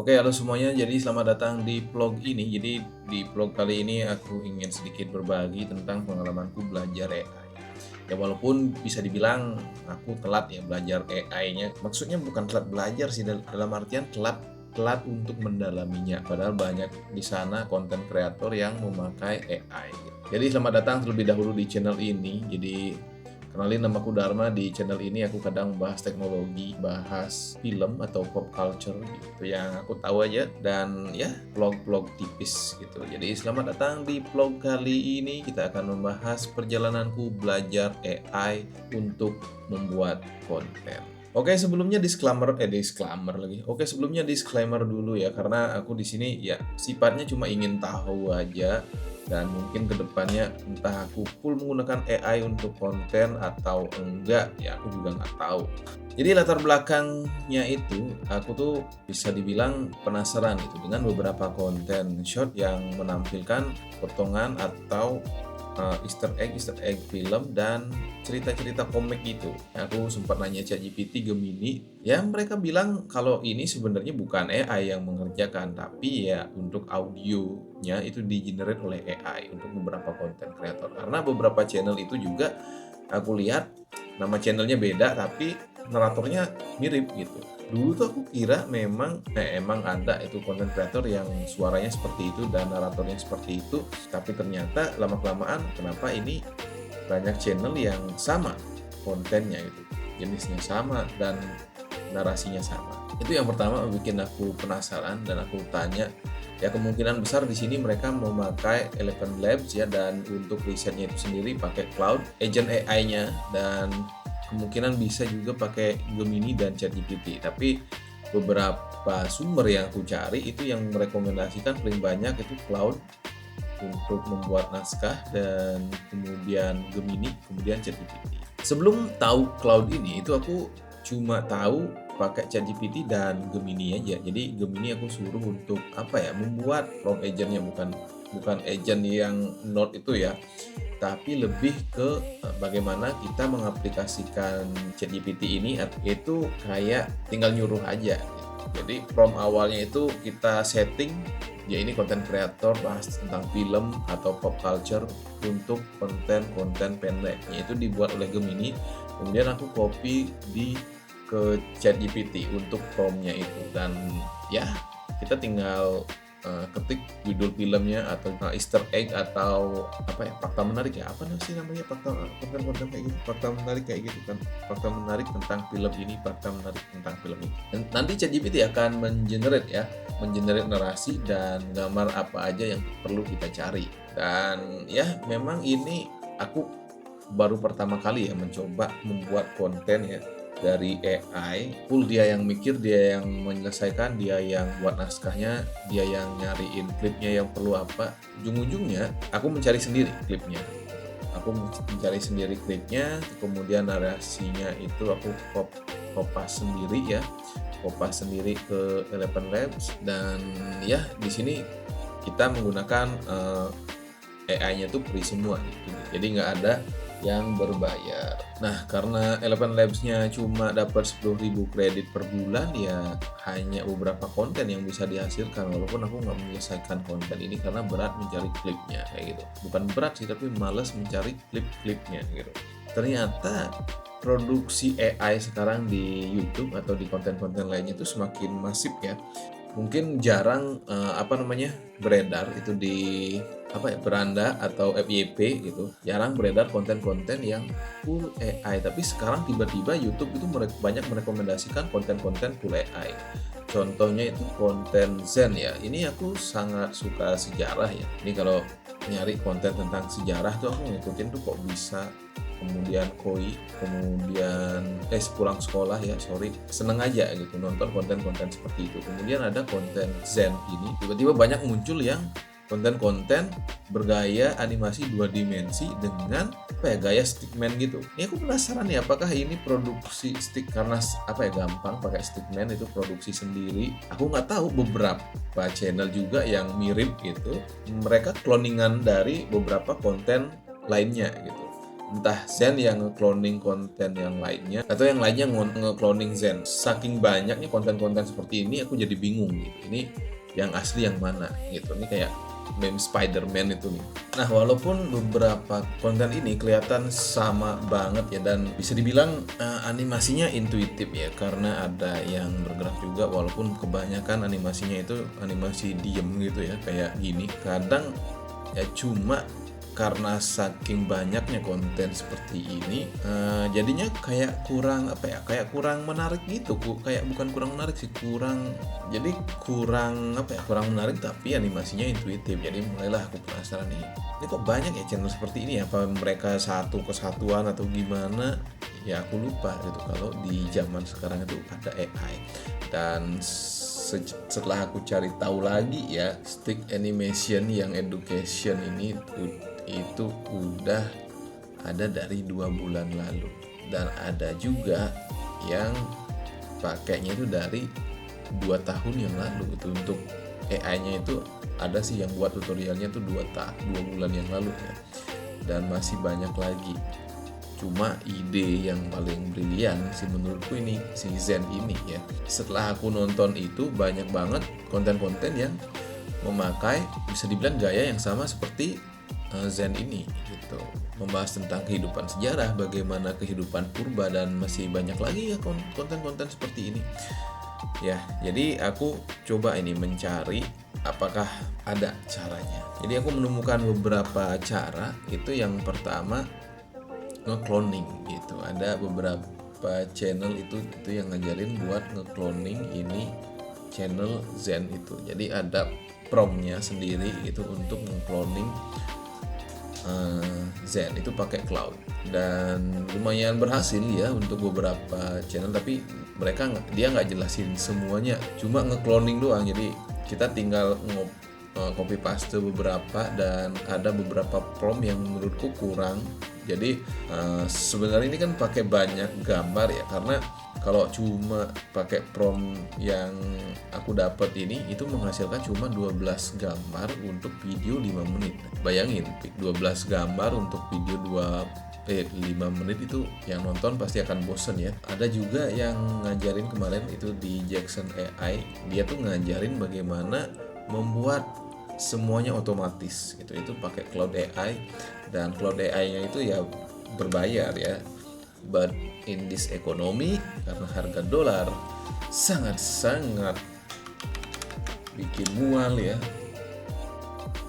Oke, halo semuanya. Jadi selamat datang di vlog ini. Jadi di vlog kali ini aku ingin sedikit berbagi tentang pengalamanku belajar AI. Ya walaupun bisa dibilang aku telat ya belajar AI-nya. Maksudnya bukan telat belajar sih dalam artian telat untuk mendalaminya. Padahal banyak di sana konten kreator yang memakai AI. Jadi selamat datang terlebih dahulu di channel ini. Jadi kenalin, namaku Dharma. Di channel ini aku kadang bahas teknologi, bahas film atau pop culture gitu yang aku tahu aja, dan ya vlog-vlog tipis gitu. Jadi selamat datang di vlog kali ini. Kita akan membahas perjalananku belajar AI untuk membuat konten. Oke, sebelumnya disclaimer lagi. Oke, sebelumnya disclaimer dulu ya, karena aku di sini ya sifatnya cuma ingin tahu aja, dan mungkin kedepannya entah aku full menggunakan AI untuk konten atau enggak ya aku juga nggak tahu. Jadi latar belakangnya itu aku tuh bisa dibilang penasaran itu dengan beberapa konten short yang menampilkan potongan atau Easter egg film dan cerita-cerita komik gitu. Aku sempat nanya ChatGPT, Gemini, ya mereka bilang kalau ini sebenarnya bukan AI yang mengerjakan, tapi ya untuk audionya itu di-generate oleh AI untuk beberapa konten kreator. Karena beberapa channel itu juga aku lihat nama channelnya beda tapi naratornya mirip gitu. Dulu tuh aku kira emang ada itu konten kreator yang suaranya seperti itu dan naratornya seperti itu, tapi ternyata lama-kelamaan kenapa ini banyak channel yang sama kontennya gitu, jenisnya sama dan narasinya sama. Itu yang pertama bikin aku penasaran dan aku tanya. Ya kemungkinan besar di sini mereka memakai Eleven Labs ya, dan untuk risetnya itu sendiri pakai cloud agent AI-nya, dan kemungkinan bisa juga pakai Gemini dan ChatGPT. Tapi beberapa sumber yang aku cari itu yang merekomendasikan paling banyak itu cloud untuk membuat naskah, dan kemudian Gemini, kemudian ChatGPT. Sebelum tahu cloud ini itu aku cuma tahu pakai ChatGPT dan Gemini aja. Jadi Gemini aku suruh untuk membuat prompt agentnya, bukan agent yang node itu ya, tapi lebih ke bagaimana kita mengaplikasikan ChatGPT ini itu kayak tinggal nyuruh aja. Jadi prompt awalnya itu kita setting, ya ini konten kreator bahas tentang film atau pop culture untuk konten pendeknya itu dibuat oleh Gemini, kemudian aku copy ke ChatGPT untuk promptnya itu, dan ya kita tinggal ketik judul filmnya atau Easter egg atau fakta menarik ya, sih namanya, konten kayak gitu, fakta menarik kayak gitu kan, fakta menarik tentang film ini, fakta menarik tentang film ini. Dan nanti ChatGPT akan mengenerate narasi dan gambar apa aja yang perlu kita cari. Dan ya memang ini aku baru pertama kali ya mencoba membuat konten ya dari AI, full dia yang mikir, dia yang menyelesaikan, dia yang buat naskahnya, dia yang nyariin klipnya yang perlu apa. Ujung-ujungnya aku mencari sendiri klipnya. Kemudian narasinya itu aku kopas sendiri ke Eleven Labs, dan ya di sini kita menggunakan AI-nya tuh free semua gitu. Jadi nggak ada yang berbayar. Nah, karena Eleven Labs-nya cuma dapat 10.000 kredit per bulan, ya hanya beberapa konten yang bisa dihasilkan, walaupun aku nggak menyelesaikan konten ini karena berat mencari klipnya kayak gitu. Bukan berat sih, tapi males mencari klip-klipnya gitu. Ternyata produksi AI sekarang di YouTube atau di konten-konten lainnya itu semakin masif ya. Mungkin jarang beredar itu di beranda atau FYP gitu, jarang beredar konten-konten yang full AI. Tapi sekarang tiba-tiba YouTube itu banyak merekomendasikan konten-konten full AI. Contohnya itu konten Zen ya. Ini aku sangat suka sejarah ya. Ini kalau nyari konten tentang sejarah tuh aku ngikutin tuh kok bisa. Kemudian Koi, kemudian pulang sekolah ya, seneng aja gitu nonton konten-konten seperti itu. Kemudian ada konten Zen ini, tiba-tiba banyak muncul yang konten-konten bergaya animasi 2 dimensi dengan gaya stickman gitu. Ini aku penasaran ya, apakah ini produksi stick karena gampang pakai stickman itu produksi sendiri. Aku nggak tahu, beberapa channel juga yang mirip gitu, mereka cloningan dari beberapa konten lainnya gitu. entah Zen yang nge-cloning konten yang lainnya atau yang lainnya nge-cloning Zen. Saking banyaknya konten-konten seperti ini aku jadi bingung gitu. Ini yang asli yang mana gitu. Ini kayak meme Spider-Man itu nih. Nah, walaupun beberapa konten ini kelihatan sama banget ya, dan bisa dibilang animasinya intuitif ya, karena ada yang bergerak juga, walaupun kebanyakan animasinya itu animasi diem gitu ya, kayak gini. Kadang ya cuma karena saking banyaknya konten seperti ini, jadinya kayak kurang kayak kurang menarik gitu. Kayak bukan kurang menarik sih, kurang kurang menarik, tapi animasinya intuitif. Jadi mulailah aku penasaran nih, ini kok banyak ya channel seperti ini, apa mereka satu kesatuan atau gimana ya, aku lupa gitu kalau di zaman sekarang itu ada AI. Dan setelah aku cari tahu lagi ya, stick animation yang education ini itu udah ada dari 2 bulan lalu, dan ada juga yang pakainya itu dari 2 tahun yang lalu. Itu untuk AI-nya itu ada sih yang buat tutorialnya tuh 2 bulan yang lalu ya, dan masih banyak lagi. Cuma ide yang paling brilian sih menurutku ini si Zen ini ya. Setelah aku nonton itu, banyak banget konten-konten yang memakai bisa dibilang gaya yang sama seperti Zen ini gitu, membahas tentang kehidupan sejarah, bagaimana kehidupan purba, dan masih banyak lagi ya konten-konten seperti ini ya. Jadi aku coba ini mencari apakah ada caranya. Jadi aku menemukan beberapa cara. Itu yang pertama, nge-cloning gitu. Ada beberapa channel itu yang ngajarin buat nge-cloning ini channel Zen itu. Jadi ada promnya sendiri itu untuk nge-cloning Zen itu pakai cloud, dan lumayan berhasil ya untuk beberapa channel. Tapi dia nggak jelasin semuanya, cuma nge-cloning doang. Jadi kita tinggal copy paste beberapa, dan ada beberapa prompt yang menurutku kurang. Jadi sebenarnya ini kan pakai banyak gambar ya, karena kalau cuma pakai prompt yang aku dapat ini, itu menghasilkan cuma 12 gambar untuk video 5 menit. Bayangin, 12 gambar untuk video 5 menit itu yang nonton pasti akan bosen ya. Ada juga yang ngajarin kemarin itu di Jackson AI, dia tuh ngajarin bagaimana membuat semuanya otomatis gitu. Itu pakai Cloud AI, dan Cloud AI-nya itu ya berbayar ya. But in this economy, karena harga dolar sangat-sangat bikin mual ya,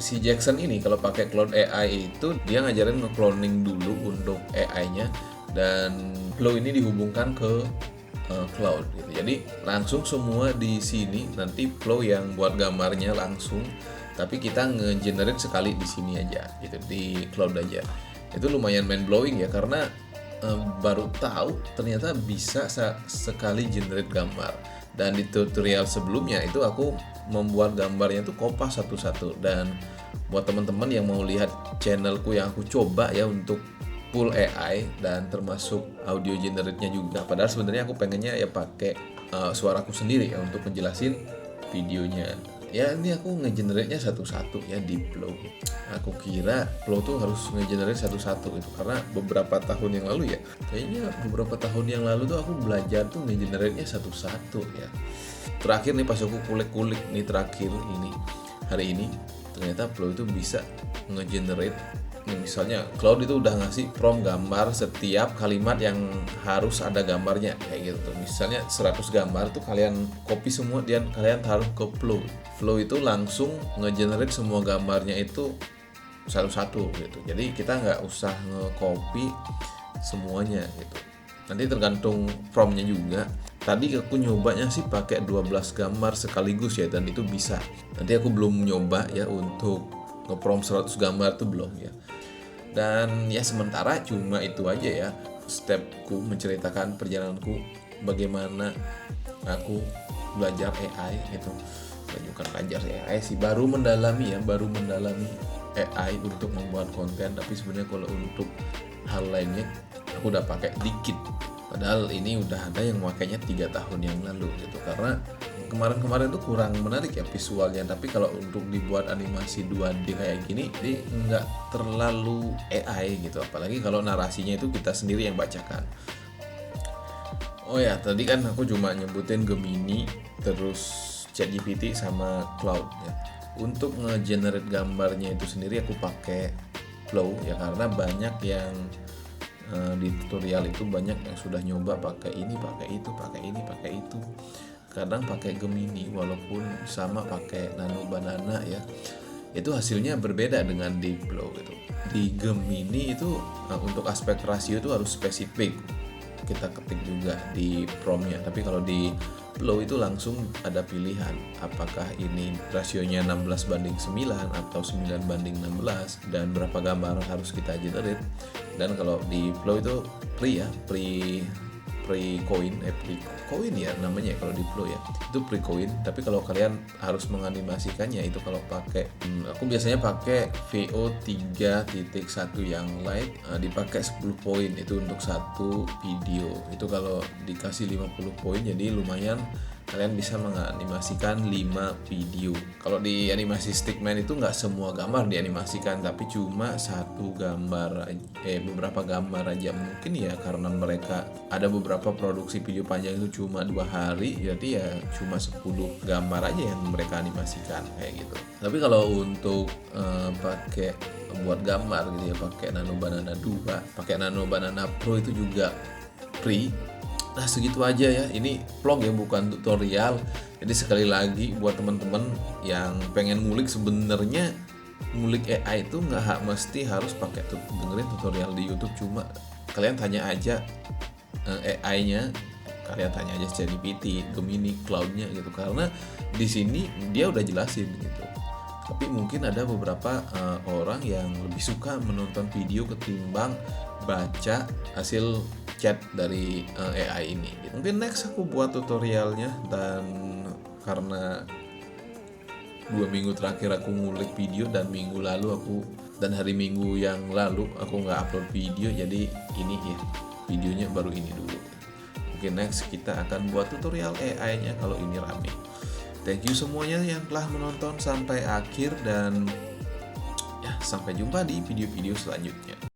si Jackson ini kalau pakai Cloud AI itu dia ngajarin nge-cloning dulu untuk AI-nya, dan Flow ini dihubungkan ke cloud gitu. Jadi langsung semua di sini, nanti Flow yang buat gambarnya langsung, tapi kita nge-generate sekali di sini aja gitu, di cloud aja. Itu lumayan mind blowing ya, karena baru tahu ternyata bisa sekali generate gambar. Dan di tutorial sebelumnya itu aku membuat gambarnya tuh kopas satu-satu. Dan buat teman-teman yang mau lihat channelku yang aku coba ya untuk full AI dan termasuk audio generate-nya juga, padahal sebenarnya aku pengennya ya pakai suaraku sendiri ya untuk ngejelasin videonya. Ya ini aku ngegenerate-nya satu-satu ya di Flow. Aku kira Flow tuh harus ngegenerate satu-satu itu, karena beberapa tahun yang lalu ya, kayaknya beberapa tahun yang lalu tuh aku belajar tuh ngegenerate-nya satu-satu ya. Terakhir nih pas aku kulik-kulik nih terakhir ini, hari ini, ternyata Flow itu bisa ngegenerate. Misalnya Cloud itu udah ngasih prompt gambar setiap kalimat yang harus ada gambarnya kayak gitu. Misalnya 100 gambar tuh kalian copy semua dan kalian taruh ke Flow. Flow itu langsung nge-generate semua gambarnya itu satu-satu gitu. Jadi kita nggak usah nge-copy semuanya gitu. Nanti tergantung promptnya juga. Tadi aku nyobanya sih pakai 12 gambar sekaligus ya, dan itu bisa. Nanti aku belum nyoba ya untuk nge-prompt 100 gambar tuh belum ya. Dan ya sementara cuma itu aja ya stepku menceritakan perjalananku bagaimana aku belajar AI gitu. Bukan belajar AI sih, baru mendalami AI untuk membuat konten. Tapi sebenarnya kalau untuk hal lainnya aku udah pakai dikit, padahal ini udah ada yang makainya 3 tahun yang lalu gitu. Karena kemarin-kemarin tuh kurang menarik ya visualnya, tapi kalau untuk dibuat animasi 2D kayak gini jadi nggak terlalu AI gitu, apalagi kalau narasinya itu kita sendiri yang bacakan. Oh ya, tadi kan aku cuma nyebutin Gemini, terus ChatGPT sama Claude ya. Untuk nge-generate gambarnya itu sendiri aku pakai Flow ya, karena banyak yang di tutorial itu banyak yang sudah nyoba pakai ini, pakai itu, pakai ini, pakai itu. Kadang pakai Gemini walaupun sama pakai Nano Banana ya. Itu hasilnya berbeda dengan di Flow gitu. Di Gemini itu untuk aspek rasio itu harus spesifik. Kita ketik juga di promptnya, tapi kalau di Flow itu langsung ada pilihan apakah ini rasionya 16:9 atau 9:16 dan berapa gambar harus kita generate. Dan kalau di Flow itu pre-coin ya namanya kalau di Flow ya, itu pre-coin. Tapi kalau kalian harus menganimasikannya itu kalau pakai aku biasanya pakai VO 3.1 yang light, dipakai 10 poin itu untuk satu video. Itu kalau dikasih 50 poin jadi lumayan, kalian bisa menganimasikan 5 video. Kalau di animasi Stickman itu nggak semua gambar dianimasikan, tapi cuma satu gambar, beberapa gambar aja. Mungkin ya karena mereka ada beberapa produksi video panjang itu cuma 2 hari, jadi ya cuma 10 gambar aja yang mereka animasikan kayak gitu. Tapi kalau untuk pakai buat gambar gitu ya, pakai Nano Banana 2, pakai Nano Banana Pro itu juga free. Nah segitu aja ya, ini vlog ya bukan tutorial. Jadi sekali lagi buat teman-teman yang pengen ngulik, sebenarnya ngulik AI itu nggak mesti harus pakai dengerin tutorial di YouTube. Cuma kalian tanya aja AI-nya, kalian tanya aja ChatGPT, Gemini, Cloud-nya gitu, karena di sini dia udah jelasin gitu. Tapi mungkin ada beberapa orang yang lebih suka menonton video ketimbang baca hasil chat dari AI ini. Mungkin next aku buat tutorialnya, dan karena 2 minggu terakhir aku ngulik video dan minggu lalu dan hari Minggu yang lalu aku nggak upload video, jadi ini ya videonya baru ini dulu. Mungkin next kita akan buat tutorial AI-nya kalau ini rame. Thank you semuanya yang telah menonton sampai akhir, dan ya sampai jumpa di video-video selanjutnya.